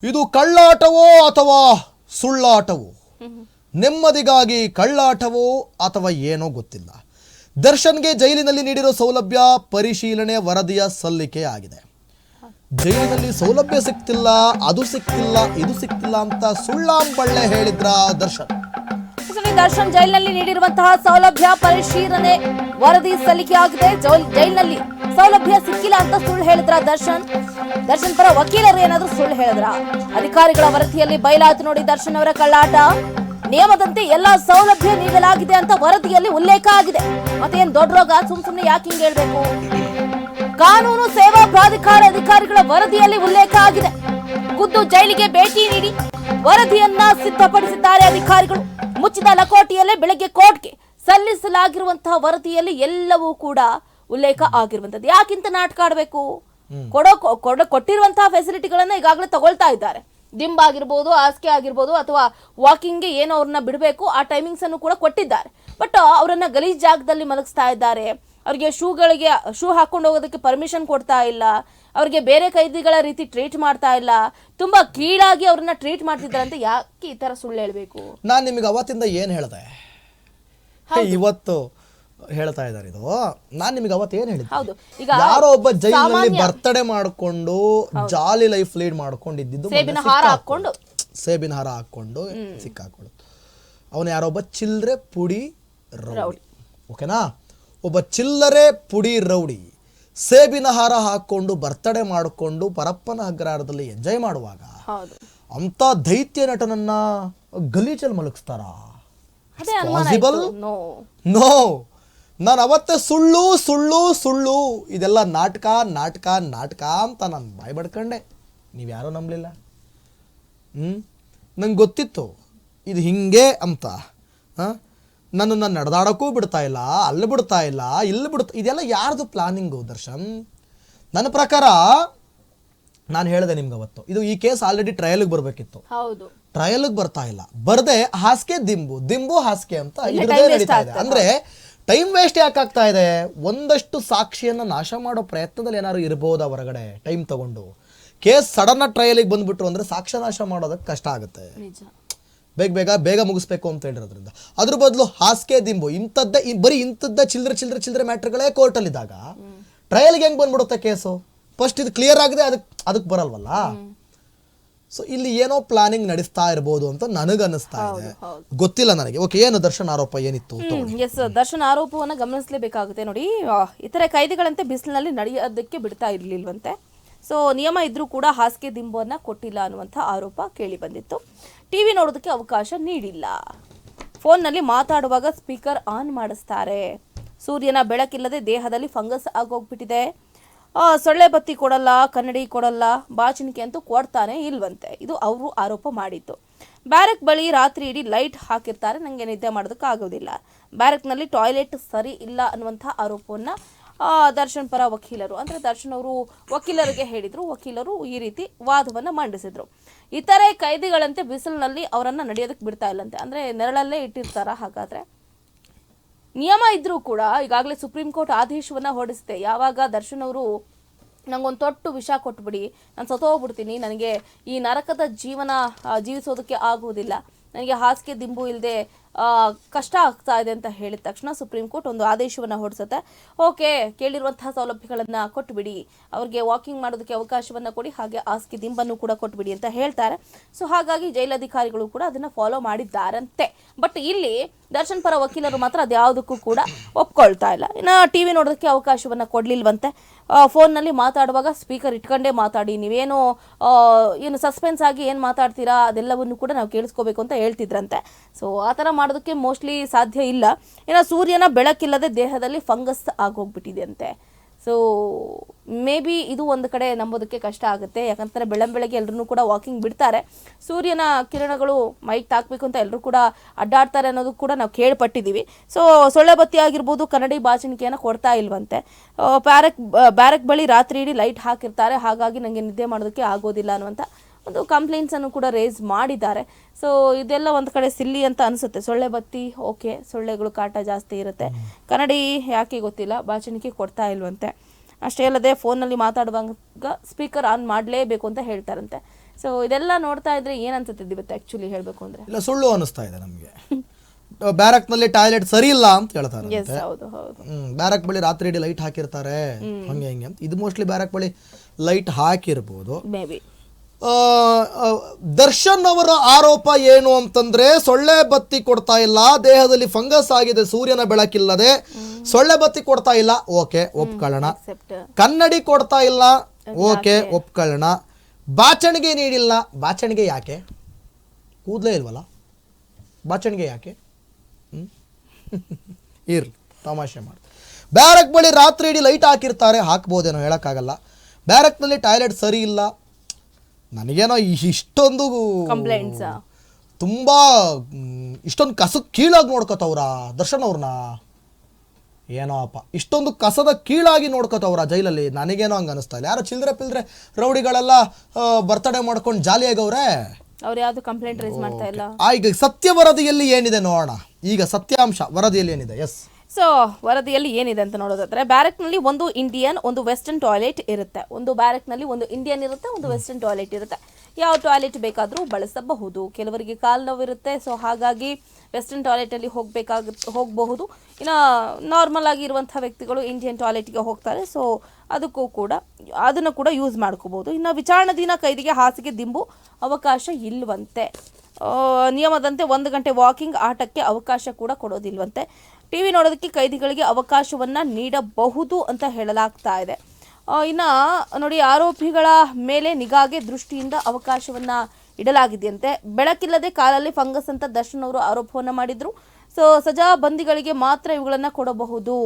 ಇದು ಕಳ್ಳಾಟವೋ ಅಥವಾ ಸುಳ್ಳಾಟವೋ, ನೆಮ್ಮದಿಗಾಗಿ ಕಳ್ಳಾಟವೋ ಅಥವಾ ಏನೋ ಗೊತ್ತಿಲ್ಲ. ದರ್ಶನ್ಗೆ ಜೈಲಿನಲ್ಲಿ ನೀಡಿರೋ ಸೌಲಭ್ಯ ಪರಿಶೀಲನೆ ವರದಿಯ ಸಲ್ಲಿಕೆ ಆಗಿದೆ. ಜೈಲಿನಲ್ಲಿ ಸೌಲಭ್ಯ ಸಿಕ್ತಿಲ್ಲ, ಅದು ಸಿಕ್ತಿಲ್ಲ, ಇದು ಸಿಕ್ತಿಲ್ಲ ಅಂತ ಸುಳ್ಳಾಂಬಳ್ಳೆ ಹೇಳಿದ್ರ ದರ್ಶನ್. ದರ್ಶನ್ ಜೈಲಿನಲ್ಲಿ ನೀಡಿರುವಂತಹ ಸೌಲಭ್ಯ ಪರಿಶೀಲನೆ ವರದಿ ಸಲ್ಲಿಕೆ ಆಗಿದೆ. ಜೈಲಿನಲ್ಲಿ ಸೌಲಭ್ಯ ಸಿಕ್ಕಿಲ್ಲ ಅಂತ ಸುಳ್ಳು ಹೇಳಿದ್ರ ದರ್ಶನ್ ಪರ ವಕೀಲರು ಏನಾದ್ರೂ ಸುಳ್ಳು ಹೇಳಿದ್ರ? ಅಧಿಕಾರಿಗಳ ವರದಿಯಲ್ಲಿ ಬಯಲಾಯ್ತು ನೋಡಿ ದರ್ಶನ್ ಅವರ ಕಳ್ಳಾಟ. ನಿಯಮದಂತೆ ಎಲ್ಲಾ ಸೌಲಭ್ಯ ನೀಡಲಾಗಿದೆ ಅಂತ ವರದಿಯಲ್ಲಿ ಉಲ್ಲೇಖ ಆಗಿದೆ. ಮತ್ತೇನ್ ದೊಡ್ಡ ರೋಗ, ಸುಮ್ನೆ ಯಾಕೆ ಹಿಂಗ್ ಹೇಳ್ಬೇಕು? ಕಾನೂನು ಸೇವಾ ಪ್ರಾಧಿಕಾರ ಅಧಿಕಾರಿಗಳ ವರದಿಯಲ್ಲಿ ಉಲ್ಲೇಖ ಆಗಿದೆ. ಖುದ್ದು ಜೈಲಿಗೆ ಭೇಟಿ ನೀಡಿ ವರದಿಯನ್ನ ಸಿದ್ಧಪಡಿಸಿದ್ದಾರೆ ಅಧಿಕಾರಿಗಳು. ಮುಚ್ಚಿದ ಲಕೋಟೆಯಲ್ಲೇ ಬೆಳಗ್ಗೆ ಕೋರ್ಟ್ಗೆ ಸಲ್ಲಿಸಲಾಗಿರುವಂತಹ ವರದಿಯಲ್ಲಿ ಎಲ್ಲವೂ ಕೂಡ ಉಲ್ಲೇಖ ಆಗಿರುವಂತದ್ದು. ಯಾಕಿಂತ ನಾಟಕ ಆಡಬೇಕು? ಕೊಟ್ಟಿರುವಂತಹ ಫೆಸಿಲಿಟಿಗಳನ್ನ ಈಗಾಗಲೇ ತಗೊಳ್ತಾ ಇದ್ದಾರೆ. ದಿಂಬ್ ಆಗಿರ್ಬೋದು, ಹಾಸಿಗೆ ಆಗಿರ್ಬೋದು, ಅಥವಾ ವಾಕಿಂಗ್ಗೆ ಏನೋ ಅವ್ರನ್ನ ಬಿಡಬೇಕು ಆ ಟೈಮಿಂಗ್ಸ್ ಅನ್ನು ಕೂಡ ಕೊಟ್ಟಿದ್ದಾರೆ. ಬಟ್ ಅವರನ್ನ ಗಲೀಜ್ ಜಾಗದಲ್ಲಿ ಮಲಗಿಸ್ತಾ ಇದ್ದಾರೆ. ಅವ್ರಿಗೆ ಶೂ ಹಾಕೊಂಡು ಹೋಗೋದಕ್ಕೆ ಪರ್ಮಿಷನ್ ಕೊಡ್ತಾ ಇಲ್ಲ. ಅವ್ರಿಗೆ ಬೇರೆ ಕೈದಿಗಳ ರೀತಿ ಟ್ರೀಟ್ ಮಾಡ್ತಾ ಇಲ್ಲ. ತುಂಬಾ ಕೀಳಾಗಿ ಅವ್ರನ್ನ ಟ್ರೀಟ್ ಮಾಡ್ತಿದ್ದಾರೆ ಅಂತ ಯಾಕೆ ಈ ತರ ಸುಳ್ಳು ಹೇಳ್ಬೇಕು? ನಾನು ನಿಮಗೆ ಅವತ್ತಿಂದ ಏನ್ ಹೇಳ್ದೆ, ಇವತ್ತು ಹೇಳ್ತಾ ಇದ್ದಾರೆ ಇದು. ನಾನ್ ನಿಮಗೆ ಅವತ್ತು ಏನ್ ಹೇಳಿದ್ದೆ? ಯಾರೋ ಒಬ್ಬ ಜೈಲಿನಲ್ಲಿ ಬರ್ತಡೇ ಮಾಡ್ಕೊಂಡು ಜಾಲಿ ಲೈಫ್ ಲೀಡ್ ಮಾಡ್ಕೊಂಡಿದ್ದು, ಸೇಬಿನ ಹಾರ ಹಾಕೊಂಡು ಸಿಕ್ಕಾಕೊಳ್ಳೋದು. ಅವನು ಯಾರೊಬ್ಬ ಚಿಲ್ಲರೆ ಪುಡಿ ರೌಡಿ. ಓಕೆನಾ? ಒಬ್ಬ ಚಿಲ್ಲರೆ ಪುಡಿ ರೌಡಿ ಸೇಬಿನ ಹಾರ ಹಾಕೊಂಡು ಬರ್ತಡೇ ಮಾಡಿಕೊಂಡು ಪರಪ್ಪನ ಅಗ್ರಹಾರದಲ್ಲಿ ಎಂಜಾಯ್ ಮಾಡುವಾಗ ಅಂತ ದೈತ್ಯ ನಟನನ್ನ ಗಲೀಜಲ್ಲಿ ಮಲಗಿಸ್ತಾರ? ಪಾಸಿಬಲ್? ನೋ. ನಾನು ಅವತ್ತೇ ಸುಳ್ಳು ಸುಳ್ಳು ಸುಳ್ಳು ಇದೆಲ್ಲ ನಾಟಕ ನಾಟಕ ನಾಟಕ ಅಂತ ನಾನು ಬಾಯ್ ಬಡ್ಕೊಂಡೆ. ನೀವ್ಯಾರೋ ನಂಬಲಿಲ್ಲ. ನಂಗೆ ಗೊತ್ತಿತ್ತು ಇದು ಹಿಂಗೆ ಅಂತ. ನನ್ನನ್ನು ನಡೆದಾಡೋಕ್ಕೂ ಬಿಡ್ತಾ ಇಲ್ಲ, ಅಲ್ಲಿ ಬಿಡ್ತಾ ಇಲ್ಲ, ಇಲ್ಲಿ ಇದೆಲ್ಲ ಯಾರ್ದು ಪ್ಲಾನಿಂಗು ದರ್ಶನ್? ನನ್ನ ಪ್ರಕಾರ ನಾನು ಹೇಳಿದೆ ನಿಮ್ಗೆ ಅವತ್ತು, ಈ ಕೇಸ್ ಆಲ್ರೆಡಿ ಟ್ರಯಲ್ಗೆ ಬರಬೇಕಿತ್ತು. ಟ್ರಯಲ್ಗೆ ಬರ್ತಾ ಇಲ್ಲ. ಬರದೆ ಹಾಸಿಗೆ ದಿಂಬು ಹಾಸಿಗೆ ಅಂತ ಇದ್ರದೇ ನಡೀತಾ ಇದೆ. ಅಂದ್ರೆ ಟೈಮ್ ವೇಸ್ಟ್ ಯಾಕೆ ಆಗ್ತಾ ಇದೆ? ಒಂದಷ್ಟು ಸಾಕ್ಷಿಯನ್ನ ನಾಶ ಮಾಡೋ ಪ್ರಯತ್ನದಲ್ಲಿ ಏನಾದ್ರು ಇರ್ಬೋದಾ ಹೊರಗಡೆ ಟೈಮ್ ತಗೊಂಡು? ಕೇಸ್ ಸಡನ್ ಟ್ರಯಲಿಗೆ ಬಂದ್ಬಿಟ್ರು ಅಂದ್ರೆ ಸಾಕ್ಷ್ಯ ನಾಶ ಮಾಡೋದಕ್ಕೆ ಕಷ್ಟ ಆಗುತ್ತೆ. ಬೇಗ ಮುಗಿಸ್ಬೇಕು ಅಂತ ಹೇಳಿರೋದ್ರಿಂದ ಅದ್ರ ಬದಲು ಹಾಸಿಗೆ ದಿಂಬು ಬರೀ ಇಂಥದ್ದ ಚಿಲ್ಲರೆ ಮ್ಯಾಟ್ರ್ಗಳೇ ಕೋರ್ಟಲ್ಲಿ ಇದ್ದಾಗ ಟ್ರಯಲ್ಗೆ ಹೆಂಗ್ ಬಂದ್ಬಿಡುತ್ತೆ ಕೇಸು? ಫಸ್ಟ್ ಇದು ಕ್ಲಿಯರ್ ಆಗಿದೆ, ಅದಕ್ಕೆ ಬರಲ್ವಲ್ಲ. ಸೊ ಇಲ್ಲಿ ಏನೋ ಪ್ಲಾನಿಂಗ್ ನಡೆಸ್ತಾ ಇರಬಹುದು ಅಂತ ನನಗನ್ನಿಸ್ತಾ ಇದೆ. ಗೊತ್ತಿಲ್ಲ ನನಗೆ. ಓಕೆ, ಏನು ದರ್ಶನ್ ಆರೋಪ ಏನಿತ್ತು? ದರ್ಶನ್ ಆರೋಪವನ್ನ ಗಮನಿಸಲೇಬೇಕಾಗುತ್ತೆ. ನೋಡಿ, ಇತರೆ ಕೈದಿಗಳಂತೆ ಬಿಸಿಲಿನಲ್ಲಿ ನಡೆಯೋದಕ್ಕೆ ಬಿಡ್ತಾ ಇರ್ಲಿಲ್ವಂತೆ. ಸೊ ನಿಯಮ ಇದ್ರೂ ಕೂಡ ಹಾಸಿಗೆ ದಿಂಬನ್ನ ಕೊಟ್ಟಿಲ್ಲ ಅನ್ನುವಂಥ ಆರೋಪ ಕೇಳಿ ಬಂದಿತ್ತು. ಟಿವಿ ನೋಡೋದಕ್ಕೆ ಅವಕಾಶ ನೀಡಿಲ್ಲ. ಫೋನ್ನಲ್ಲಿ ಮಾತಾಡುವಾಗ ಸ್ಪೀಕರ್ ಆನ್ ಮಾಡಿಸ್ತಾರೆ. ಸೂರ್ಯನ ಬೆಳಕಿಲ್ಲದೆ ದೇಹದಲ್ಲಿ ಫಂಗಸ್ ಆಗೋಗ್ಬಿಟ್ಟಿದೆ. ಸೊಳ್ಳೆ ಬತ್ತಿ ಕೊಡಲ್ಲ, ಕನ್ನಡಿ ಕೊಡಲ್ಲ, ಬಾಚಣಿಕೆ ಅಂತೂ ಕೊಡ್ತಾನೆ ಇಲ್ವಂತೆ. ಇದು ಅವರು ಆರೋಪ ಮಾಡಿತ್ತು. ಬ್ಯಾರಕ್ ಬಳಿ ರಾತ್ರಿ ಇಡೀ ಲೈಟ್ ಹಾಕಿರ್ತಾರೆ, ನನಗೆ ನಿದ್ದೆ ಮಾಡೋದಕ್ಕೆ ಆಗೋದಿಲ್ಲ. ಬ್ಯಾರಕ್ನಲ್ಲಿ ಟಾಯ್ಲೆಟ್ ಸರಿ ಇಲ್ಲ ಅನ್ನುವಂಥ ಆರೋಪವನ್ನು ದರ್ಶನ್ ಪರ ವಕೀಲರು, ಅಂದರೆ ದರ್ಶನ್ ಅವರು ವಕೀಲರಿಗೆ ಹೇಳಿದರು. ವಕೀಲರು ಈ ರೀತಿ ವಾದವನ್ನು ಮಂಡಿಸಿದ್ರು. ಇತರೆ ಕೈದಿಗಳಂತೆ ಬಿಸಿಲಿನಲ್ಲಿ ಅವರನ್ನು ನಡೆಯೋದಕ್ಕೆ ಬಿಡ್ತಾ ಇಲ್ಲಂತೆ. ಅಂದರೆ ನೆರಳಲ್ಲೇ ಇಟ್ಟಿರ್ತಾರ? ಹಾಗಾದರೆ ನಿಯಮ ಇದ್ರೂ ಕೂಡ ಈಗಾಗಲೇ ಸುಪ್ರೀಂ ಕೋರ್ಟ್ ಆದೇಶವನ್ನು ಹೊರಡಿಸಿದೆ. ಯಾವಾಗ ದರ್ಶನ್ ಅವರು ನಂಗೊಂದು ತೊಟ್ಟು ವಿಷ ಕೊಟ್ಬಿಡಿ, ನಾನು ಸತ್ತೋಗ್ಬಿಡ್ತೀನಿ, ನನಗೆ ಈ ನರಕದ ಜೀವನ ಜೀವಿಸೋದಕ್ಕೆ ಆಗುವುದಿಲ್ಲ, ನನಗೆ ಹಾಸಿಗೆ ದಿಂಬು ಇಲ್ಲದೆ ಕಷ್ಟ ಆಗ್ತಾ ಇದೆ ಅಂತ ಹೇಳಿದ ತಕ್ಷಣ ಸುಪ್ರೀಂ ಕೋರ್ಟ್ ಒಂದು ಆದೇಶವನ್ನು ಹೊರಡಿಸುತ್ತೆ. ಓಕೆ, ಕೇಳಿರುವಂತಹ ಸೌಲಭ್ಯಗಳನ್ನು ಕೊಟ್ಬಿಡಿ, ಅವ್ರಿಗೆ ವಾಕಿಂಗ್ ಮಾಡೋದಕ್ಕೆ ಅವಕಾಶವನ್ನು ಕೊಡಿ, ಹಾಗೆ ಹಾಸಿಗೆ ದಿಂಬನ್ನು ಕೂಡ ಕೊಟ್ಬಿಡಿ ಅಂತ ಹೇಳ್ತಾರೆ. ಸೊ ಹಾಗಾಗಿ ಜೈಲಧಿಕಾರಿಗಳು ಕೂಡ ಅದನ್ನು ಫಾಲೋ ಮಾಡಿದ್ದಾರಂತೆ. ಬಟ್ ಇಲ್ಲಿ ದರ್ಶನ್ ಪರ ವಕೀಲರು ಮಾತ್ರ ಅದ್ಯಾವುದಕ್ಕೂ ಕೂಡ ಒಪ್ಕೊಳ್ತಾ ಇಲ್ಲ. ಇನ್ನು ಟಿವಿ ನೋಡೋದಕ್ಕೆ ಅವಕಾಶವನ್ನು ಕೊಡ್ಲಿಲ್ವಂತೆ. ಫೋನ್ನಲ್ಲಿ ಮಾತಾಡುವಾಗ ಸ್ಪೀಕರ್ ಇಟ್ಕೊಂಡೇ ಮಾತಾಡಿ, ನೀವೇನು ಏನು ಸಸ್ಪೆನ್ಸ್ ಆಗಿ ಏನು ಮಾತಾಡ್ತೀರಾ ಅದೆಲ್ಲವನ್ನು ಕೂಡ ನಾವು ಕೇಳಿಸ್ಕೋಬೇಕು ಅಂತ ಹೇಳ್ತಿದ್ರಂತೆ. ಸೊ ಆ ಥರ ಮಾಡೋದಕ್ಕೆ ಮೋಸ್ಟ್ಲಿ ಸಾಧ್ಯ ಇಲ್ಲ. ಇನ್ನು ಸೂರ್ಯನ ಬೆಳಕಿಲ್ಲದೆ ದೇಹದಲ್ಲಿ ಫಂಗಸ್ ಆಗೋಗ್ಬಿಟ್ಟಿದೆ ಅಂತೆ. ಸೊ ಮೇ ಬಿ ಇದು ಒಂದು ಕಡೆ ನಂಬೋದಕ್ಕೆ ಕಷ್ಟ ಆಗುತ್ತೆ. ಯಾಕಂದರೆ ಬೆಳಗ್ಗೆ ಎಲ್ಲರೂ ಕೂಡ ವಾಕಿಂಗ್ ಬಿಡ್ತಾರೆ, ಸೂರ್ಯನ ಕಿರಣಗಳು ಮೈಕ್ ತಾಕಬೇಕು ಅಂತ ಎಲ್ಲರೂ ಕೂಡ ಅಡ್ಡಾಡ್ತಾರೆ ಅನ್ನೋದು ಕೂಡ ನಾವು ಕೇಳ್ಪಟ್ಟಿದ್ದೀವಿ. ಸೊ ಸೊಳ್ಳೆ ಬತ್ತಿ ಆಗಿರ್ಬೋದು, ಕನ್ನಡಿ ಬಾಚಣಿಕೆಯನ್ನು ಕೊಡ್ತಾ ಇಲ್ವಂತೆ. ಬ್ಯಾರಕ್ ಬಳಿ ರಾತ್ರಿ ಇಡೀ ಲೈಟ್ ಹಾಕಿರ್ತಾರೆ, ಹಾಗಾಗಿ ನನಗೆ ನಿದ್ದೆ ಮಾಡೋದಕ್ಕೆ ಆಗೋದಿಲ್ಲ ಅನ್ನುವಂಥ ಒಂದು ಕಂಪ್ಲೇಂಟ್ಸನ್ನು ಕೂಡ ರೇಸ್ ಮಾಡಿದ್ದಾರೆ. ಸೊ ಇದೆಲ್ಲ ಒಂದು ಕಡೆ ಸಿಲ್ಲಿ ಅಂತ ಅನಿಸುತ್ತೆ. ಸೊಳ್ಳೆ ಬತ್ತಿ ಓಕೆ, ಸೊಳ್ಳೆಗಳು ಕಾಟ ಜಾಸ್ತಿ ಇರುತ್ತೆ. ಕನ್ನಡಿ ಯಾಕೆ ಗೊತ್ತಿಲ್ಲ, ಬಾಚಣಿಕೆ ಕೊಡ್ತಾ ಇಲ್ವಂತೆ. ಅಷ್ಟೇ ಅಲ್ಲದೆ ಫೋನ್ನಲ್ಲಿ ಮಾತಾಡುವಾಗ ಸ್ಪೀಕರ್ ಆನ್ ಮಾಡಲೇಬೇಕು ಅಂತ ಹೇಳ್ತಾರಂತೆ. ಸೊ ಇದೆಲ್ಲ ನೋಡ್ತಾ ಇದ್ರೆ ಏನ್ ಅನ್ಸುತ್ತೆ ಇವತ್ತು ಆಕ್ಚುಲಿ ಹೇಳ್ಬೇಕು ಅಂದ್ರೆ? ಇಲ್ಲ, ಸುಳ್ಳು ಅನಿಸ್ತಾ ಇದೆ ನಮಗೆ. ಬ್ಯಾರಕ್ನಲ್ಲಿ ಟಾಯ್ಲೆಟ್ ಸರಿ ಇಲ್ಲ ಅಂತ ಹೇಳ್ತಾರೆ. ಎಸ್, ಹೌದು ಹೌದು. ಬ್ಯಾರಕ್ ಬಳಿ ರಾತ್ರಿ ಇಡೀ ಲೈಟ್ ಹಾಕಿರ್ತಾರೆ, ಹಂಗೆ ಹಿಂಗೆ ಅಂತ. ಇದು ಮೋಸ್ಟ್ಲಿ ಬ್ಯಾರಕ್ ಬಳಿ ಲೈಟ್ ಹಾಕಿರ್ಬೋದು. Maybe. ದರ್ಶನ್ ಅವರ ಆರೋಪ ಏನು ಅಂತಂದ್ರೆ, ಸೊಳ್ಳೆ ಬತ್ತಿ ಕೊಡ್ತಾ ಇಲ್ಲ, ದೇಹದಲ್ಲಿ ಫಂಗಸ್ ಆಗಿದೆ, ಸೂರ್ಯನ ಬೆಳಕಿಲ್ಲದೆ ಸೊಳ್ಳೆ ಬತ್ತಿ ಕೊಡ್ತಾ ಇಲ್ಲ, ಓಕೆ ಒಪ್ಕೊಳ್ಳೋಣ. ಕನ್ನಡಿ ಕೊಡ್ತಾ ಇಲ್ಲ, ಓಕೆ ಒಪ್ಕೊಳ್ಳೋಣ. ಬಾಚಣಿಗೆ ನೀಡಿಲ್ಲ, ಬಾಚಣಿಗೆ ಯಾಕೆ? ಕೂದಲೇ ಇಲ್ವಲ್ಲ, ಬಾಚಣಿಗೆ ಯಾಕೆ? ಇರ್ಲಿ, ತಮಾಷೆ ಮಾಡಿ. ಬ್ಯಾರಕ್ ಬಳಿ ರಾತ್ರಿ ಇಡೀ ಲೈಟ್ ಹಾಕಿರ್ತಾರೆ, ಹಾಕ್ಬೋದೇನೋ ಹೇಳೋಕ್ಕಾಗಲ್ಲ. ಬ್ಯಾರಕ್ನಲ್ಲಿ ಟಾಯ್ಲೆಟ್ ಸರಿ ಇಲ್ಲ, ನನಗೇನೋ ಇಷ್ಟೊಂದು ಕಂಪ್ಲೇಂಟ್ಸ್, ತುಂಬ ಇಷ್ಟೊಂದು ಕಸದ ಕೀಳಾಗಿ ನೋಡ್ಕೋತವ್ರ ದರ್ಶನ್ ಅವ್ರನ್ನ. ಏನೋ ಅಪ್ಪ, ಇಷ್ಟೊಂದು ಕಸದ ಕೀಳಾಗಿ ನೋಡ್ಕೋತವ್ರ ಜೈಲಲ್ಲಿ. ನನಗೇನೋ ಹಂಗೆ ಅನಿಸ್ತಾ ಇಲ್ಲ. ಯಾರೋ ಚಿಲ್ದ್ರೆ ಪಿಲ್ದ್ರೆ ರೌಡಿಗಳೆಲ್ಲ ಬರ್ತಡೇ ಮಾಡ್ಕೊಂಡು ಜಾಲಿಯಾಗವ್ರೆ, ಅವ್ರು ಯಾವ್ದು ಕಂಪ್ಲೇಂಟ್ ರೈಸ್ ಮಾಡ್ತಾ ಇಲ್ಲ. ಈಗ ಸತ್ಯ ವರದಿಯಲ್ಲಿ ಏನಿದೆ ನೋಡೋಣ. ಈಗ ಸತ್ಯಾಂಶ ವರದಿಯಲ್ಲಿ ಏನಿದೆ? ಎಸ್. ಸೊ ವರದಿಯಲ್ಲಿ ಏನಿದೆ ಅಂತ ನೋಡೋದಾದ್ರೆ, ಬ್ಯಾರಕ್ನಲ್ಲಿ ಒಂದು ಇಂಡಿಯನ್, ಒಂದು ವೆಸ್ಟರ್ನ್ ಟಾಯ್ಲೆಟ್ ಇರುತ್ತೆ. ಒಂದು ಬ್ಯಾರಕ್ನಲ್ಲಿ ಒಂದು ಇಂಡಿಯನ್ ಇರುತ್ತೆ, ಒಂದು ವೆಸ್ಟರ್ನ್ ಟಾಯ್ಲೆಟ್ ಇರುತ್ತೆ. ಯಾವ ಟಾಯ್ಲೆಟ್ ಬೇಕಾದರೂ ಬಳಸಬಹುದು. ಕೆಲವರಿಗೆ ಕಾಲು ನೋವಿರುತ್ತೆ, ಸೊ ಹಾಗಾಗಿ ವೆಸ್ಟರ್ನ್ ಟಾಯ್ಲೆಟಲ್ಲಿ ಹೋಗಬಹುದು. ಇನ್ನು ನಾರ್ಮಲ್ ಆಗಿರುವಂಥ ವ್ಯಕ್ತಿಗಳು ಇಂಡಿಯನ್ ಟಾಯ್ಲೆಟ್ಗೆ ಹೋಗ್ತಾರೆ, ಸೊ ಅದನ್ನು ಕೂಡ ಯೂಸ್ ಮಾಡ್ಕೋಬಹುದು. ಇನ್ನು ವಿಚಾರಣಾಧೀನ ಕೈದಿಗೆ ಹಾಸಿಗೆ ದಿಂಬು ಅವಕಾಶ ಇಲ್ವಂತೆ. ನಿಯಮದಂತೆ 1 ಗಂಟೆ ವಾಕಿಂಗ್, ಆಟಕ್ಕೆ ಅವಕಾಶ ಕೂಡ ಕೊಡೋದಿಲ್ವಂತೆ. ಟಿವಿ ನೋಡೋದಕ್ಕೆ ಕೈದಿಗಳಿಗೆ ಅವಕಾಶವನ್ನು ನೀಡಬಹುದು ಅಂತ ಹೇಳಲಾಗ್ತಾ ಇದೆ. ಇನ್ನು ನೋಡಿ, ಆರೋಪಿಗಳ ಮೇಲೆ ನಿಗಾಗೆ ದೃಷ್ಟಿಯಿಂದ ಅವಕಾಶವನ್ನು ಇಡಲಾಗಿದೆಯಂತೆ. ಬೆಳಕಿಲ್ಲದೆ ಕಾಲಲ್ಲಿ ಫಂಗಸ್ ಅಂತ ದರ್ಶನ್ ಅವರು ಆರೋಪವನ್ನು ಮಾಡಿದ್ರು. ಸೊ ಸಜಾ ಬಂದಿಗಳಿಗೆ ಮಾತ್ರ ಇವುಗಳನ್ನು ಕೊಡಬಹುದು.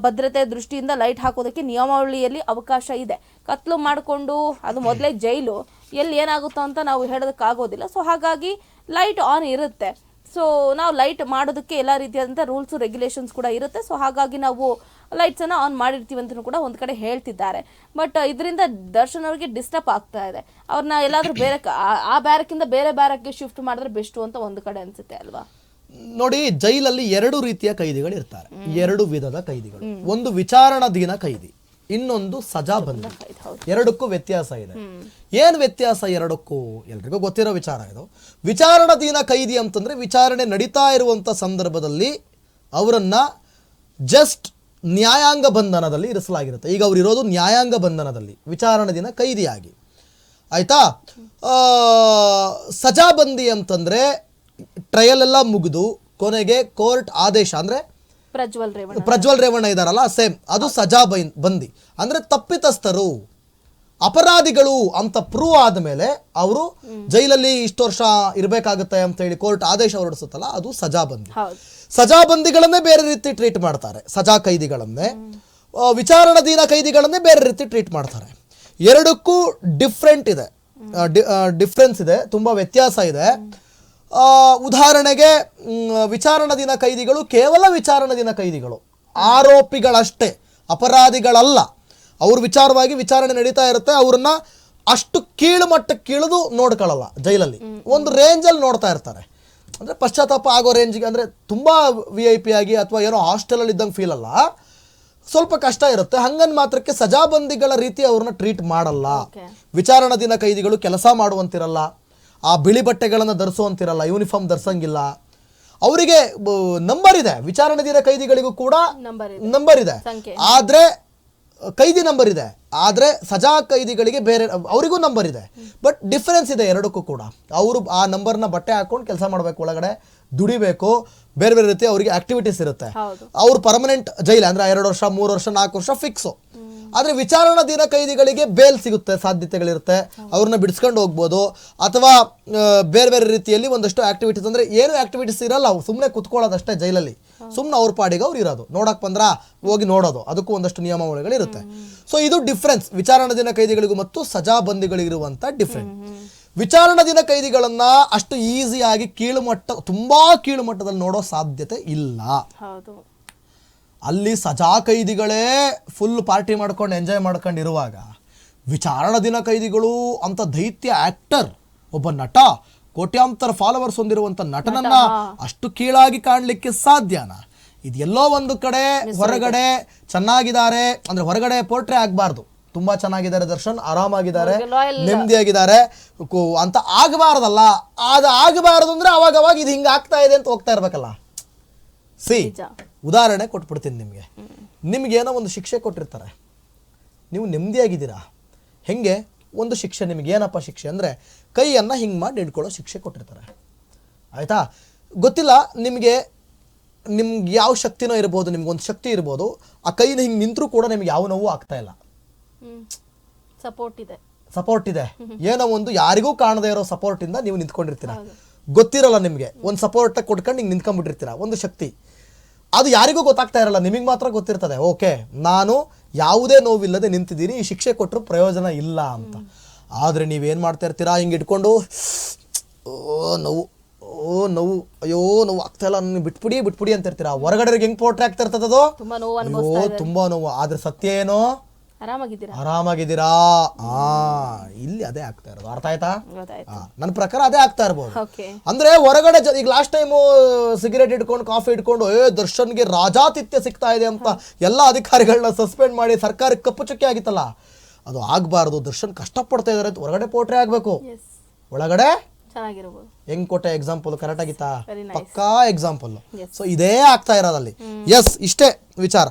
ಭದ್ರತೆ ದೃಷ್ಟಿಯಿಂದ ಲೈಟ್ ಹಾಕೋದಕ್ಕೆ ನಿಯಮಾವಳಿಯಲ್ಲಿ ಅವಕಾಶ ಇದೆ. ಕತ್ಲು ಮಾಡಿಕೊಂಡು ಅದು ಮೊದಲೇ ಜೈಲು, ಎಲ್ಲಿ ಏನಾಗುತ್ತೋ ಅಂತ ನಾವು ಹೇಳೋದಕ್ಕಾಗೋದಿಲ್ಲ. ಸೊ ಹಾಗಾಗಿ ಲೈಟ್ ಆನ್ ಇರುತ್ತೆ. ಸೊ ನಾವು ಲೈಟ್ ಮಾಡೋದಕ್ಕೆ ಎಲ್ಲ ರೀತಿಯಾದಂಥ ರೂಲ್ಸು ರೆಗ್ಯುಲೇಷನ್ಸ್ ಕೂಡ ಇರುತ್ತೆ. ಸೊ ಹಾಗಾಗಿ ನಾವು ಲೈಟ್ಸನ್ನು ಆನ್ ಮಾಡಿರ್ತೀವಿ ಅಂತಲೂ ಕೂಡ ಒಂದು ಕಡೆ ಹೇಳ್ತಿದ್ದಾರೆ. ಬಟ್ ಇದರಿಂದ ದರ್ಶನ್ ಅವರಿಗೆ ಡಿಸ್ಟರ್ಬ್ ಆಗ್ತಾ ಇದೆ. ಅವ್ರನ್ನ ಎಲ್ಲಾದರೂ ಬೇರೆ ಆ ಬ್ಯಾರಕ್ಕಿಂದ ಬೇರೆ ಬ್ಯಾರಕ್ಗೆ ಶಿಫ್ಟ್ ಮಾಡಿದ್ರೆ ಬೆಸ್ಟು ಅಂತ ಒಂದು ಕಡೆ ಅನಿಸುತ್ತೆ ಅಲ್ವಾ? ನೋಡಿ, ಜೈಲಲ್ಲಿ 2 ರೀತಿಯ ಕೈದಿಗಳು ಇರ್ತಾರೆ, 2 ವಿಧದ ಕೈದಿಗಳು. ಒಂದು ವಿಚಾರಣಾಧೀನ ಕೈದಿ, ಇನ್ನೊಂದು ಸಜಾ ಬಂದಿ. ಎರಡಕ್ಕೂ ವ್ಯತ್ಯಾಸ ಇದೆ. ಏನ್ ವ್ಯತ್ಯಾಸ ಎರಡಕ್ಕೂ? ಎಲ್ರಿಗೂ ಗೊತ್ತಿರೋ ವಿಚಾರ ಇದು. ವಿಚಾರಣಾಧೀನ ಕೈದಿ ಅಂತಂದ್ರೆ, ವಿಚಾರಣೆ ನಡೀತಾ ಇರುವಂತ ಸಂದರ್ಭದಲ್ಲಿ ಅವರನ್ನ ಜಸ್ಟ್ ನ್ಯಾಯಾಂಗ ಬಂಧನದಲ್ಲಿ ಇರಿಸಲಾಗಿರುತ್ತೆ. ಈಗ ಅವ್ರು ಇರೋದು ನ್ಯಾಯಾಂಗ ಬಂಧನದಲ್ಲಿ, ವಿಚಾರಣಾಧೀನ ಕೈದಿಯಾಗಿ, ಆಯ್ತಾ. ಸಜಾ ಬಂದಿ ಅಂತಂದ್ರೆ ಟ್ರಯಲ್ ಎಲ್ಲ ಮುಗಿದು ಕೊನೆಗೆ ಕೋರ್ಟ್ ಆದೇಶ, ಅಂದ್ರೆ ಪ್ರಜ್ವಲ್ ರೇವಣ್ಣ ಇದಾರಲ್ಲ, ಸೇಮ್ ಅದು ಸಜಾ ಬಂದಿ. ಅಂದ್ರೆ ತಪ್ಪಿತಸ್ಥರು, ಅಪರಾಧಿಗಳು ಅಂತ ಪ್ರೂವ್ ಆದಮೇಲೆ ಅವರು ಜೈಲಲ್ಲಿ ಇಷ್ಟು ವರ್ಷ ಇರಬೇಕಾಗುತ್ತೆ ಅಂತ ಹೇಳಿ ಕೋರ್ಟ್ ಆದೇಶ ಹೊರಡಿಸುತ್ತಲ್ಲ, ಅದು ಸಜಾ ಬಂದಿ. ಸಜಾ ಬಂದಿಗಳನ್ನೇ ಬೇರೆ ರೀತಿ ಟ್ರೀಟ್ ಮಾಡ್ತಾರೆ, ಸಜಾ ಕೈದಿಗಳನ್ನೇ. ವಿಚಾರಣಾಧೀನ ಕೈದಿಗಳನ್ನೇ ಬೇರೆ ರೀತಿ ಟ್ರೀಟ್ ಮಾಡ್ತಾರೆ. ಎರಡಕ್ಕೂ ಡಿಫ್ರೆನ್ಸ್ ಇದೆ, ತುಂಬಾ ವ್ಯತ್ಯಾಸ ಇದೆ. ಉದಾಹರಣೆಗೆ ವಿಚಾರಣಾಧೀನ ಕೈದಿಗಳು ಕೇವಲ ವಿಚಾರಣಾಧೀನ ಕೈದಿಗಳು, ಆರೋಪಿಗಳಷ್ಟೇ, ಅಪರಾಧಿಗಳಲ್ಲ. ಅವ್ರ ವಿಚಾರವಾಗಿ ವಿಚಾರಣೆ ನಡೀತಾ ಇರುತ್ತೆ, ಅವ್ರನ್ನ ಅಷ್ಟು ಕೀಳು ಮಟ್ಟಕ್ಕೆ ಇಳಿದು ನೋಡ್ಕೊಳ್ಳಲ್ಲ ಜೈಲಲ್ಲಿ. ಒಂದು ರೇಂಜಲ್ಲಿ ನೋಡ್ತಾ ಇರ್ತಾರೆ, ಅಂದರೆ ಪಶ್ಚಾತ್ತಾಪ ಆಗೋ ರೇಂಜಿಗೆ. ಅಂದರೆ ತುಂಬ VIP ಆಗಿ ಅಥವಾ ಏನೋ ಹಾಸ್ಟೆಲಲ್ಲಿ ಇದ್ದಂಗೆ ಫೀಲ್ ಅಲ್ಲ, ಸ್ವಲ್ಪ ಕಷ್ಟ ಇರುತ್ತೆ. ಹಂಗನ್ ಮಾತ್ರಕ್ಕೆ ಸಜಾಬಂದಿಗಳ ರೀತಿ ಅವ್ರನ್ನ ಟ್ರೀಟ್ ಮಾಡಲ್ಲ. ವಿಚಾರಣಾಧೀನ ಕೈದಿಗಳು ಕೆಲಸ ಮಾಡುವಂತಿರಲ್ಲ, ಆ ಬಿಳಿ ಬಟ್ಟೆಗಳನ್ನು ಧರಿಸುವಂತಿರಲ್ಲ, ಯೂನಿಫಾರ್ಮ್ ಧರಿಸಂಗಿಲ್ಲ. ಅವರಿಗೆ ನಂಬರ್ ಇದೆ, ವಿಚಾರಣಾಧೀನ ಕೈದಿಗಳಿಗೂ ಕೂಡ ನಂಬರ್ ಇದೆ, ಆದ್ರೆ ಕೈದಿ ನಂಬರ್ ಇದೆ. ಆದರೆ ಸಜಾ ಕೈದಿಗಳಿಗೆ ಬೇರೆ, ಅವರಿಗೂ ನಂಬರ್ ಇದೆ. ಬಟ್ ಡಿಫರೆನ್ಸ್ ಇದೆ ಎರಡಕ್ಕೂ ಕೂಡ. ಅವರು ಆ ನಂಬರ್ನ ಬಟ್ಟೆ ಹಾಕೊಂಡು ಕೆಲಸ ಮಾಡಬೇಕು, ಒಳಗಡೆ ದುಡಿಬೇಕು, ಬೇರೆ ಬೇರೆ ರೀತಿ ಅವರಿಗೆ ಆಕ್ಟಿವಿಟೀಸ್ ಇರುತ್ತೆ. ಅವ್ರು ಪರ್ಮನೆಂಟ್ ಜೈಲ್ ಅಂದ್ರೆ 2 ವರ್ಷ 3 ವರ್ಷ 4 ವರ್ಷ ಫಿಕ್ಸು. ಆದರೆ ವಿಚಾರಣಾಧೀನ ಕೈದಿಗಳಿಗೆ ಬೇಲ್ ಸಿಗುತ್ತೆ, ಸಾಧ್ಯತೆಗಳಿರುತ್ತೆ, ಅವ್ರನ್ನ ಬಿಡಿಸ್ಕೊಂಡು ಹೋಗ್ಬೋದು. ಅಥವಾ ಬೇರೆ ಬೇರೆ ರೀತಿಯಲ್ಲಿ ಒಂದಷ್ಟು ಆಕ್ಟಿವಿಟೀಸ್, ಅಂದರೆ ಏನು ಆಕ್ಟಿವಿಟೀಸ್ ಇರಲ್ಲ, ಅವ್ರು ಸುಮ್ಮನೆ ಕುತ್ಕೊಳ್ಳೋದಷ್ಟೇ ಜೈಲಲ್ಲಿ, ಸುಮ್ಮನೆ ಅವ್ರ ಪಾಡಿಗೆ ಅವ್ರು ಇರೋದು, ನೋಡಕ್ ಬಂದ್ರ ಹೋಗಿ ನೋಡೋದು, ಅದಕ್ಕೂ ಒಂದಷ್ಟು ನಿಯಮಾವಳಿಗಳಿರುತ್ತೆ. ಸೊ ಇದು ಡಿಫ್ರೆನ್ಸ್ ವಿಚಾರಣಾಧೀನ ಕೈದಿಗಳಿಗೂ ಮತ್ತು ಸಜಾ ಬಂದಿಗಳಿಗಿರುವಂಥ ಡಿಫ್ರೆಂಟ್. ವಿಚಾರಣಾಧೀನ ಕೈದಿಗಳನ್ನ ಅಷ್ಟು ಈಸಿಯಾಗಿ ತುಂಬಾ ಕೀಳು ಮಟ್ಟದಲ್ಲಿ ನೋಡೋ ಸಾಧ್ಯತೆ ಇಲ್ಲ. ಅಲ್ಲಿ ಸಜಾ ಕೈದಿಗಳೇ ಫುಲ್ ಪಾರ್ಟಿ ಮಾಡ್ಕೊಂಡು ಎಂಜಾಯ್ ಮಾಡ್ಕೊಂಡು ಇರುವಾಗ, ವಿಚಾರಣಾಧೀನ ಕೈದಿಗಳು ಅಂತ ದೈತ್ಯ ಆಕ್ಟರ್, ಒಬ್ಬ ನಟ, ಕೋಟ್ಯಾಂತರ ಫಾಲೋವರ್ಸ್ ಹೊಂದಿರುವಂಥ ನಟನನ್ನ ಅಷ್ಟು ಕೀಳಾಗಿ ಕಾಣಲಿಕ್ಕೆ ಸಾಧ್ಯನಾ? ಇದೆಲ್ಲೋ ಒಂದು ಕಡೆ ಹೊರಗಡೆ ಚೆನ್ನಾಗಿದ್ದಾರೆ ಅಂದ್ರೆ ಹೊರಗಡೆ ಪೋರ್ಟ್ರೇ ಆಗಬಾರ್ದು, ತುಂಬಾ ಚೆನ್ನಾಗಿದ್ದಾರೆ ದರ್ಶನ್, ಆರಾಮಾಗಿದ್ದಾರೆ, loyal ನೆಮ್ಮದಿಯಾಗಿದ್ದಾರೆ ಅಂತ ಆಗಬಾರ್ದಲ್ಲ. ಅದು ಆಗಬಾರದು ಅಂದ್ರೆ ಅವಾಗ ಇದು ಹಿಂಗೆ ಆಗ್ತಾ ಇದೆ ಅಂತ ಹೋಗ್ತಾ ಇರ್ಬೇಕಲ್ಲ. ಸಿ ನಿಜ. ಉದಾಹರಣೆ ಕೊಟ್ಬಿಡ್ತೀನಿ ನಿಮಗೆ. ನಿಮ್ಗೇನೋ ಒಂದು ಶಿಕ್ಷೆ ಕೊಟ್ಟಿರ್ತಾರೆ, ನೀವು ನೆಮ್ಮದಿಯಾಗಿದ್ದೀರಾ. ಹೆಂಗೆ ಒಂದು ಶಿಕ್ಷೆ ನಿಮಗೆ ಏನಪ್ಪ ಶಿಕ್ಷೆ ಅಂದರೆ ಕೈಯನ್ನು ಹಿಂಗೆ ಮಾಡಿ ಹಿಡ್ಕೊಳ್ಳೋ ಶಿಕ್ಷೆ ಕೊಟ್ಟಿರ್ತಾರೆ. ಆಯಿತಾ? ಗೊತ್ತಿಲ್ಲ ನಿಮಗೆ ಯಾವ ಶಕ್ತಿನೋ ಇರ್ಬೋದು, ನಿಮ್ಗೊಂದು ಶಕ್ತಿ ಇರ್ಬೋದು, ಆ ಕೈನ ಹಿಂಗೆ ನಿಂತರೂ ಕೂಡ ನಿಮ್ಗೆ ಯಾವ ನೋವು ಆಗ್ತಾ ಇಲ್ಲ. ಸಪೋರ್ಟ್ ಇದೆ, ಏನೋ ಒಂದು ಯಾರಿಗೂ ಕಾಣದೇ ಇರೋ ಸಪೋರ್ಟಿಂದ ನೀವು ನಿಂತ್ಕೊಂಡಿರ್ತೀರ. ಗೊತ್ತಿರಲ್ಲ ನಿಮಗೆ, ಒಂದು ಸಪೋರ್ಟ್ ಕೊಟ್ಕೊಂಡು ಹಿಂಗೆ ನಿಂತ್ಕೊಂಡ್ಬಿಟ್ಟಿರ್ತೀರ, ಒಂದು ಶಕ್ತಿ. ಅದು ಯಾರಿಗೂ ಗೊತ್ತಾಗ್ತಾ ಇರಲ್ಲ, ನಿಮಗೆ ಮಾತ್ರ ಗೊತ್ತಿರ್ತದೆ. ಓಕೆ, ನಾನು ಯಾವುದೇ ನೋವಿಲ್ಲದೆ ನಿಂತಿದ್ದೀನಿ, ಈ ಶಿಕ್ಷೆ ಕೊಟ್ಟರು ಪ್ರಯೋಜನ ಇಲ್ಲ ಅಂತ. ಆದರೆ ನೀವೇನು ಮಾಡ್ತಾ ಇರ್ತೀರಾ, ಹಿಂಗೆ ಇಟ್ಕೊಂಡು ನೋವು ಅಯ್ಯೋ ನೋವು ಆಗ್ತಾ ಇಲ್ಲ, ನನಗೆ ಬಿಟ್ಬಿಡಿ ಅಂತ ಇರ್ತೀರಾ. ಹೊರಗಡೆಗೆ ಹೆಂಗೆ ಪೋಟ್ರೆ ಆಗ್ತಾ ಇರ್ತದದು, ತುಂಬಾ ನೋವು. ಆದ್ರೆ ಸತ್ಯ ಏನೋ ಆರಾಮಾಗಿದ್ದೀರಾ. ಇಲ್ಲಿ ಅದೇ ಆಗ್ತಾ ಇರೋದು. ಅರ್ಥ ಆಯ್ತಾ? ನನ್ನ ಪ್ರಕಾರ ಅದೇ ಆಗ್ತಾ ಇರ್ಬೋದು. ಅಂದ್ರೆ ಹೊರಗಡೆ ಈಗ ಲಾಸ್ಟ್ ಟೈಮ್ ಸಿಗರೇಟ್ ಇಟ್ಕೊಂಡು ಕಾಫಿ ಇಟ್ಕೊಂಡು ದರ್ಶನ್ಗೆ ರಾಜಾತಿಥ್ಯ ಸಿಗ್ತಾ ಇದೆ ಅಂತ ಎಲ್ಲ ಅಧಿಕಾರಿಗಳನ್ನ ಸಸ್ಪೆಂಡ್ ಮಾಡಿ ಸರ್ಕಾರಕ್ಕೆ ಕಪ್ಪು ಚುಕ್ಕೆ ಆಗಿತ್ತಲ್ಲ, ಅದು ಆಗ್ಬಾರ್ದು. ದರ್ಶನ್ ಕಷ್ಟಪಡ್ತಾ ಇದಾರೆ ಅಂತ ಹೊರಗಡೆ ಪೋಟ್ರೆ ಆಗ್ಬೇಕು, ಒಳಗಡೆ ಹೆಂಗ್ ಕೊಟ್ಟೆ ಎಕ್ಸಾಂಪಲ್ ಕರೆಕ್ಟ್ ಆಗಿತ್ತಾ? ಪಕ್ಕಾ ಎಕ್ಸಾಂಪಲ್. ಸೊ ಇದೇ ಆಗ್ತಾ ಇರೋದಲ್ಲಿ. ಎಸ್, ಇಷ್ಟೇ ವಿಚಾರ.